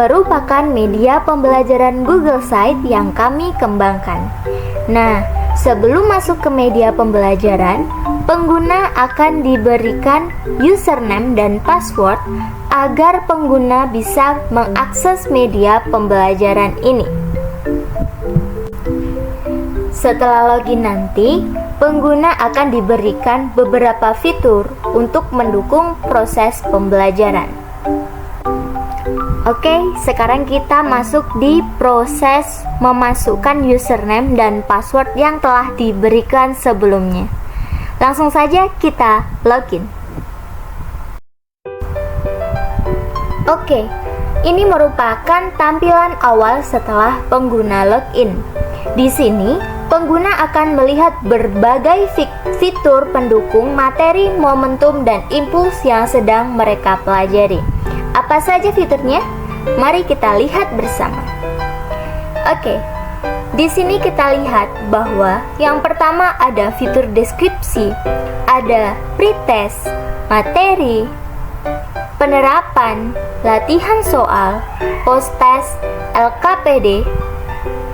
merupakan media pembelajaran Google Site yang kami kembangkan. Nah, sebelum masuk ke media pembelajaran, pengguna akan diberikan username dan password agar pengguna bisa mengakses media pembelajaran ini. Setelah login nanti, pengguna akan diberikan beberapa fitur untuk mendukung proses pembelajaran. Oke, sekarang kita masuk di proses memasukkan username dan password yang telah diberikan sebelumnya. Langsung saja kita login. Oke, ini merupakan tampilan awal setelah pengguna login. Di sini, pengguna akan melihat berbagai fitur pendukung materi, momentum, dan impuls yang sedang mereka pelajari. Apa saja fiturnya? Mari kita lihat bersama. Oke, di sini kita lihat bahwa yang pertama ada fitur deskripsi, ada pretest, materi, penerapan, latihan soal, post-test, LKPD,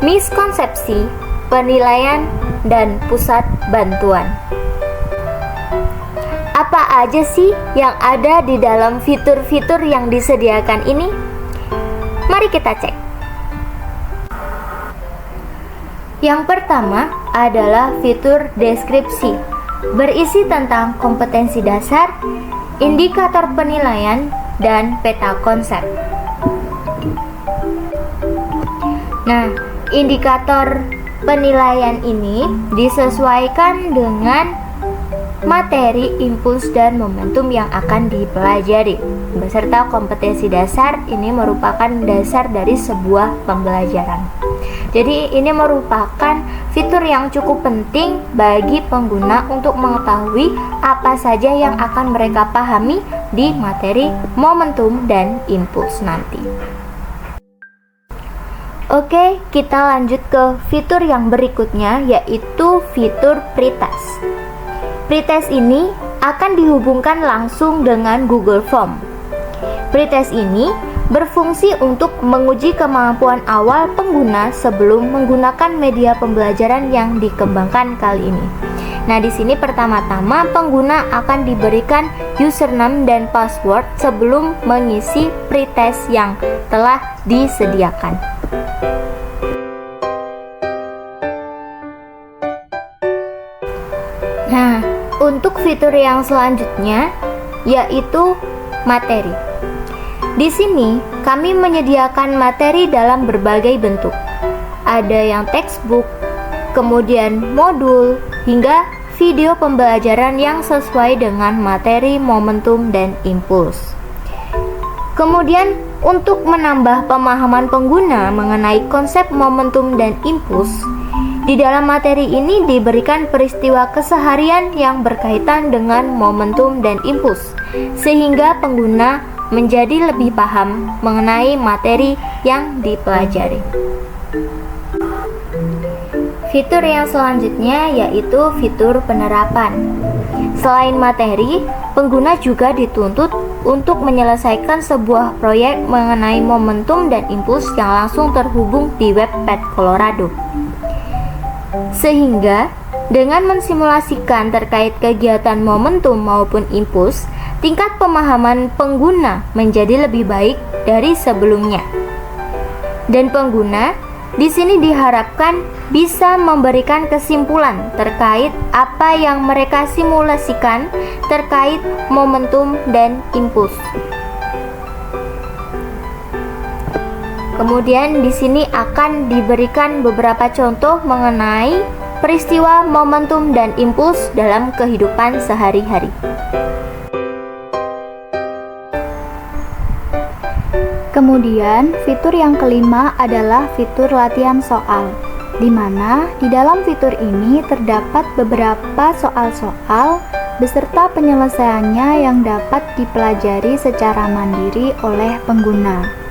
miskonsepsi, penilaian, dan pusat bantuan. Apa aja sih yang ada di dalam fitur-fitur yang disediakan ini? Mari kita cek. Yang pertama adalah fitur deskripsi, berisi tentang kompetensi dasar, indikator penilaian, dan peta konsep. Nah, indikator penilaian ini disesuaikan dengan materi, impuls, dan momentum yang akan dipelajari. Beserta kompetensi dasar, ini merupakan dasar dari sebuah pembelajaran. Jadi ini merupakan fitur yang cukup penting bagi pengguna untuk mengetahui apa saja yang akan mereka pahami di materi, momentum, dan impuls nanti. Oke, kita lanjut ke fitur yang berikutnya, yaitu fitur pretest. Pretest ini akan dihubungkan langsung dengan Google Form. Pretest ini berfungsi untuk menguji kemampuan awal pengguna sebelum menggunakan media pembelajaran yang dikembangkan kali ini. Nah, di sini pertama-tama pengguna akan diberikan username dan password sebelum mengisi pretest yang telah disediakan. Nah, untuk fitur yang selanjutnya yaitu materi. Di sini kami menyediakan materi dalam berbagai bentuk. Ada yang textbook, kemudian modul, hingga video pembelajaran yang sesuai dengan materi, momentum, dan impuls. Kemudian untuk menambah pemahaman pengguna mengenai konsep momentum dan impuls, di dalam materi ini diberikan peristiwa keseharian yang berkaitan dengan momentum dan impuls, sehingga pengguna menjadi lebih paham mengenai materi yang dipelajari. Fitur yang selanjutnya yaitu fitur penerapan. Selain materi, pengguna juga dituntut untuk menyelesaikan sebuah proyek mengenai momentum dan impuls yang langsung terhubung di web Pet Colorado. Sehingga dengan mensimulasikan terkait kegiatan momentum maupun impuls, tingkat pemahaman pengguna menjadi lebih baik dari sebelumnya. Dan pengguna di sini diharapkan bisa memberikan kesimpulan terkait apa yang mereka simulasikan terkait momentum dan impuls. Kemudian di sini akan diberikan beberapa contoh mengenai peristiwa momentum dan impuls dalam kehidupan sehari-hari. Kemudian, fitur yang kelima adalah fitur latihan soal, di mana di dalam fitur ini terdapat beberapa soal-soal beserta penyelesaiannya yang dapat dipelajari secara mandiri oleh pengguna.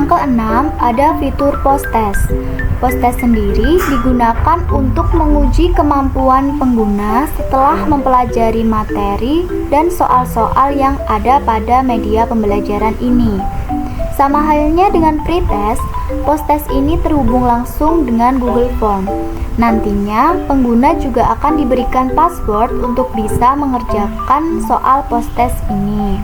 Yang keenam, ada fitur post-test. Post-test sendiri digunakan untuk menguji kemampuan pengguna setelah mempelajari materi dan soal-soal yang ada pada media pembelajaran ini. Sama halnya dengan pretest, post-test ini terhubung langsung dengan Google Form. Nantinya, pengguna juga akan diberikan password untuk bisa mengerjakan soal post-test ini.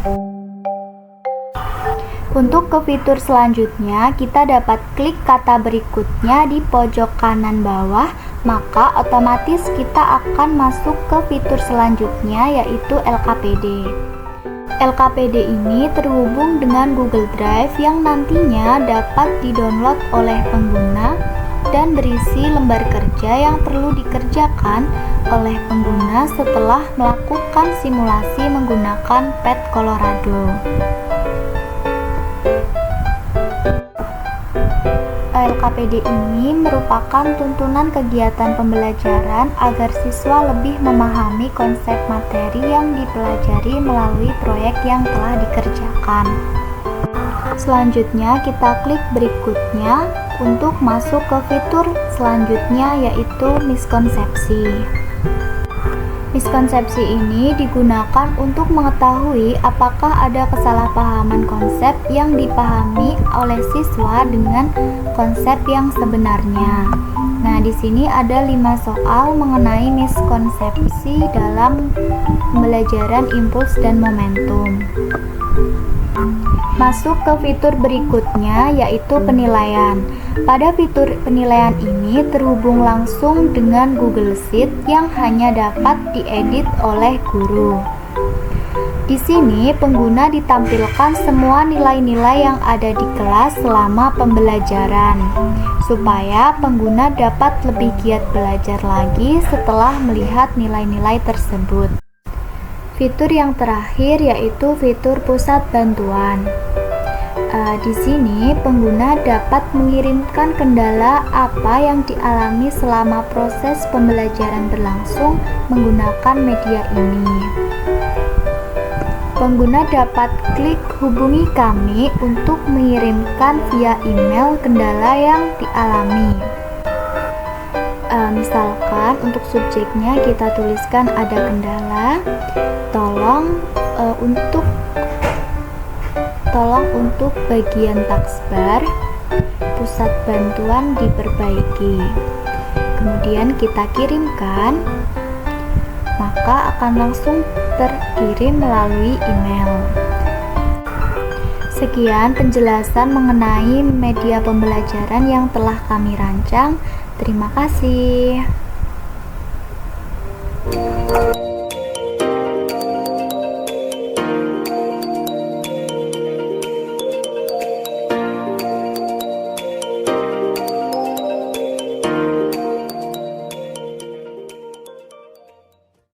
Untuk ke fitur selanjutnya, kita dapat klik kata berikutnya di pojok kanan bawah, maka otomatis kita akan masuk ke fitur selanjutnya, yaitu LKPD. LKPD ini terhubung dengan Google Drive yang nantinya dapat di-download oleh pengguna dan berisi lembar kerja yang perlu dikerjakan oleh pengguna setelah melakukan simulasi menggunakan Pet Colorado. LKPD ini merupakan tuntunan kegiatan pembelajaran agar siswa lebih memahami konsep materi yang dipelajari melalui proyek yang telah dikerjakan. Selanjutnya kita klik berikutnya untuk masuk ke fitur selanjutnya, yaitu miskonsepsi. Miskonsepsi ini digunakan untuk mengetahui apakah ada kesalahpahaman konsep yang dipahami oleh siswa dengan konsep yang sebenarnya. Nah, di sini ada 5 soal mengenai miskonsepsi dalam pembelajaran impuls dan momentum. Masuk ke fitur berikutnya, yaitu penilaian. Pada fitur penilaian ini terhubung langsung dengan Google Sheet yang hanya dapat diedit oleh guru. Di sini pengguna ditampilkan semua nilai-nilai yang ada di kelas selama pembelajaran, supaya pengguna dapat lebih giat belajar lagi setelah melihat nilai-nilai tersebut. Fitur yang terakhir yaitu fitur pusat bantuan. Di sini pengguna dapat mengirimkan kendala apa yang dialami selama proses pembelajaran berlangsung menggunakan media ini. Pengguna dapat klik hubungi kami untuk mengirimkan via email kendala yang dialami. Misalkan untuk subjeknya kita tuliskan ada kendala, tolong untuk bagian taskbar pusat bantuan diperbaiki. Kemudian kita kirimkan, maka akan langsung terkirim melalui email. Sekian penjelasan mengenai media pembelajaran yang telah kami rancang. Terima kasih.